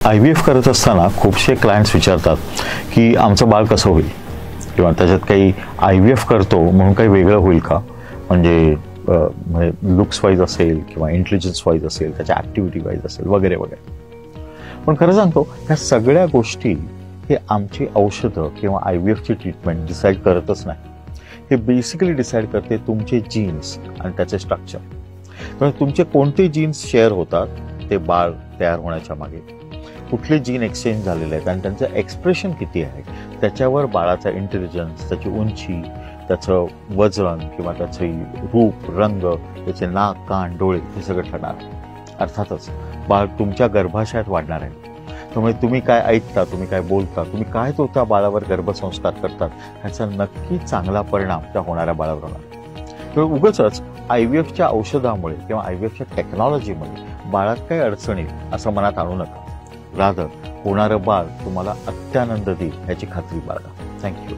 IVF करत असताना खूपसे क्लायंट्स विचारतात की आमचं बाळ कसं होईल किंवा त्याच्यात काही IVF करतो म्हणून काही वेगळं होईल का, म्हणजे लुक्स वाईज असेल किंवा इंटेलिजन्स वाईज असेल, त्याच्या ॲक्टिव्हिटी वाईज असेल वगैरे वगैरे. पण खरं सांगतो, ह्या सगळ्या गोष्टी हे आमची औषधं किंवा IVFची ट्रीटमेंट डिसाईड करतच नाही. हे बेसिकली डिसाईड करते तुमचे जीन्स आणि त्याचे स्ट्रक्चर. म्हणजे तुमचे कोणते जीन्स शेअर होतात ते बाळ तयार होण्याच्या मागे, कुठले जीन एक्सचेंज झालेले आहेत आणि त्यांचं एक्सप्रेशन किती आहे त्याच्यावर बाळाचा इंटेलिजन्स, त्याची उंची, त्याचं वजन किंवा त्याचं रूप, रंग, त्याचे नाक, कान, डोळे हे सगळं ठरणार. अर्थातच बाळ तुमच्या गर्भाशयात वाढणार आहे, त्यामुळे तुम्ही काय ऐकता, तुम्ही काय बोलता, तुम्ही काय तो त्या बाळावर गर्भसंस्कार करतात ह्याचा नक्की चांगला परिणाम त्या होणाऱ्या बाळावर होणार. किंवा उगाचच IVFच्या औषधामुळे किंवा IVFच्या टेक्नॉलॉजीमुळे बाळात काही अडचणी असं मनात आणू नका. रादर होणारं बाळ तुम्हाला अत्यानंद देईल याची खात्री बाळगा. थँक्यू.